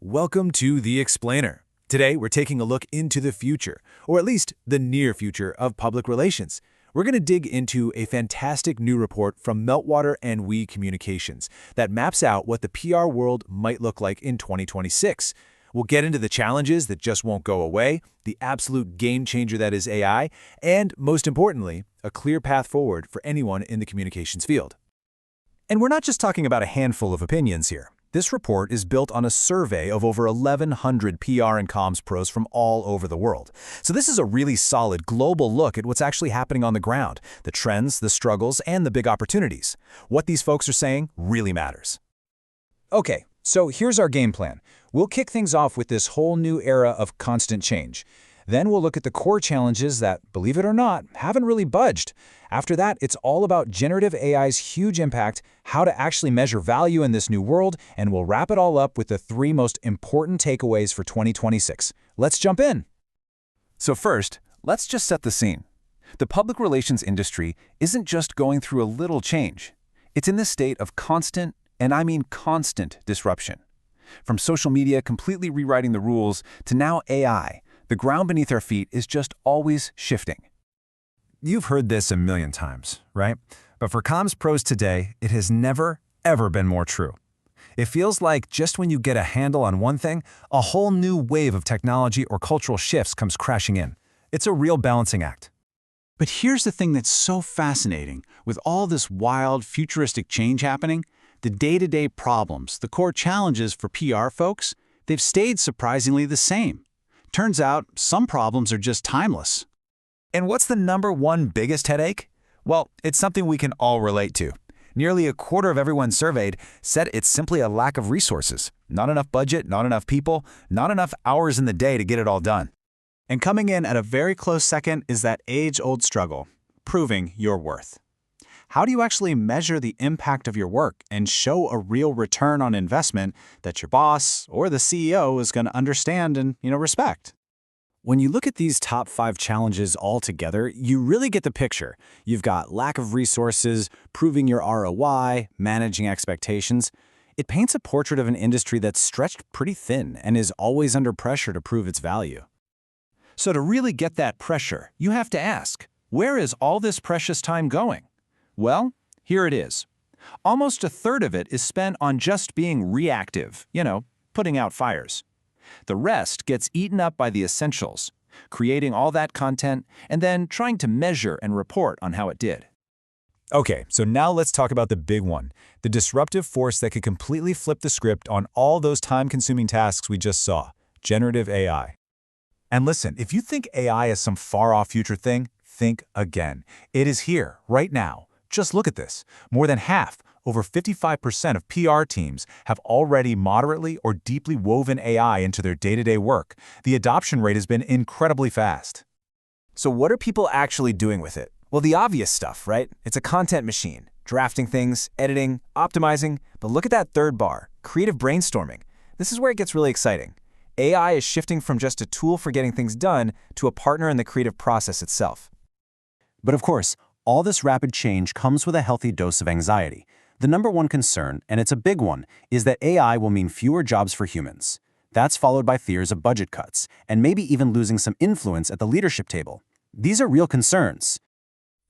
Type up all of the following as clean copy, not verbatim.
Welcome to The Explainer. Today, we're taking a look into the future, or at least the near future of public relations. We're going to dig into a fantastic new report from Meltwater and We Communications that maps out what the PR world might look like in 2026. We'll get into the challenges that just won't go away, the absolute game changer that is AI, and most importantly, a clear path forward for anyone in the communications field. And we're not just talking about a handful of opinions here. This report is built on a survey of over 1,100 PR and comms pros from all over the world. So this is a really solid global look at what's actually happening on the ground, the trends, the struggles, and the big opportunities. What these folks are saying really matters. Okay, so here's our game plan. We'll kick things off with this whole new era of constant change. Then we'll look at the core challenges that, believe it or not, haven't really budged. After that, it's all about generative AI's huge impact, how to actually measure value in this new world, and we'll wrap it all up with the three most important takeaways for 2026. Let's jump in. So first, let's just set the scene. The public relations industry isn't just going through a little change. It's in this state of constant, and I mean constant, disruption. From social media completely rewriting the rules to now AI, the ground beneath our feet is just always shifting. You've heard this a million times, right? But for comms pros today, it has never, ever been more true. It feels like just when you get a handle on one thing, a whole new wave of technology or cultural shifts comes crashing in. It's a real balancing act. But here's the thing that's so fascinating. With all this wild, futuristic change happening, the day-to-day problems, the core challenges for PR folks, they've stayed surprisingly the same. Turns out, some problems are just timeless. And what's the number one biggest headache? Well, it's something we can all relate to. Nearly a quarter of everyone surveyed said it's simply a lack of resources. Not enough budget, not enough people, not enough hours in the day to get it all done. And coming in at a very close second is that age-old struggle, proving your worth. How do you actually measure the impact of your work and show a real return on investment that your boss or the CEO is going to understand and, respect? When you look at these top 5 challenges all together, you really get the picture. You've got lack of resources, proving your ROI, managing expectations. It paints a portrait of an industry that's stretched pretty thin and is always under pressure to prove its value. So to really get that pressure, you have to ask, where is all this precious time going? Well, here it is. Almost a third of it is spent on just being reactive, putting out fires. The rest gets eaten up by the essentials, creating all that content and then trying to measure and report on how it did. Okay, so now let's talk about the big one, the disruptive force that could completely flip the script on all those time-consuming tasks we just saw, generative AI. And listen, if you think AI is some far-off future thing, think again. It is here, right now. Just look at this. More than half, over 55% of PR teams have already moderately or deeply woven AI into their day-to-day work. The adoption rate has been incredibly fast. So what are people actually doing with it? Well, the obvious stuff, right? It's a content machine, drafting things, editing, optimizing. But look at that third bar, creative brainstorming. This is where it gets really exciting. AI is shifting from just a tool for getting things done to a partner in the creative process itself. But of course, all this rapid change comes with a healthy dose of anxiety. The number one concern, and it's a big one, is that AI will mean fewer jobs for humans. That's followed by fears of budget cuts, and maybe even losing some influence at the leadership table. These are real concerns.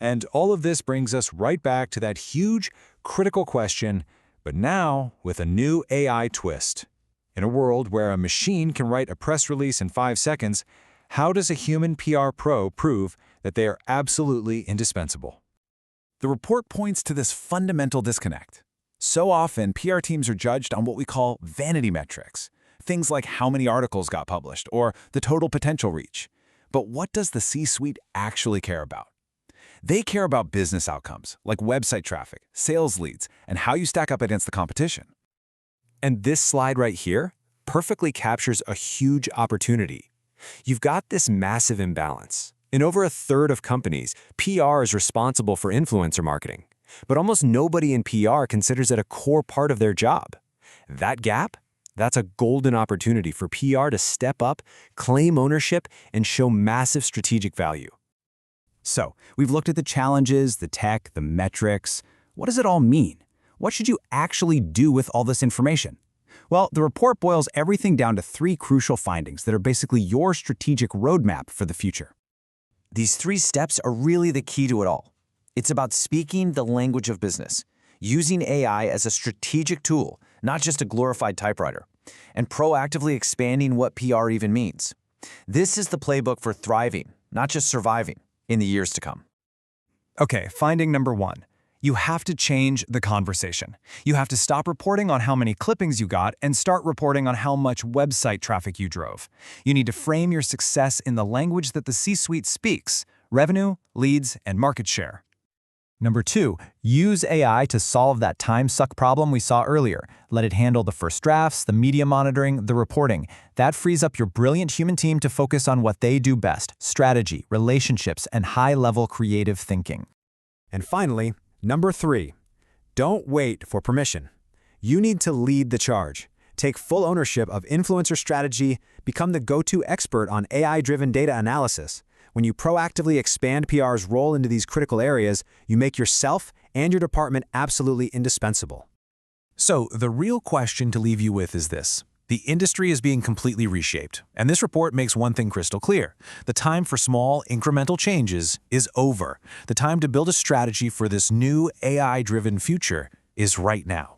And all of this brings us right back to that huge, critical question, but now with a new AI twist. In a world where a machine can write a press release in 5 seconds, how does a human PR pro prove that they are absolutely indispensable? The report points to this fundamental disconnect. So often, PR teams are judged on what we call vanity metrics, things like how many articles got published or the total potential reach. But what does the C-suite actually care about? They care about business outcomes, like website traffic, sales leads, and how you stack up against the competition. And this slide right here perfectly captures a huge opportunity. You've got this massive imbalance. In over a third of companies, PR is responsible for influencer marketing, but almost nobody in PR considers it a core part of their job. That gap? That's a golden opportunity for PR to step up, claim ownership, and show massive strategic value. So, we've looked at the challenges, the tech, the metrics. What does it all mean? What should you actually do with all this information? Well, the report boils everything down to 3 crucial findings that are basically your strategic roadmap for the future. These 3 steps are really the key to it all. It's about speaking the language of business, using AI as a strategic tool, not just a glorified typewriter, and proactively expanding what PR even means. This is the playbook for thriving, not just surviving, in the years to come. Okay, finding number 1. You have to change the conversation. You have to stop reporting on how many clippings you got and start reporting on how much website traffic you drove. You need to frame your success in the language that the C-suite speaks: revenue, leads, and market share. Number 2, use AI to solve that time suck problem we saw earlier. Let it handle the first drafts, the media monitoring, the reporting. That frees up your brilliant human team to focus on what they do best: strategy, relationships, and high-level creative thinking. And finally, number 3, don't wait for permission. You need to lead the charge. Take full ownership of influencer strategy, become the go-to expert on AI-driven data analysis. When you proactively expand PR's role into these critical areas, you make yourself and your department absolutely indispensable. So, the real question to leave you with is this. The industry is being completely reshaped, and this report makes one thing crystal clear. The time for small, incremental changes is over. The time to build a strategy for this new AI-driven future is right now.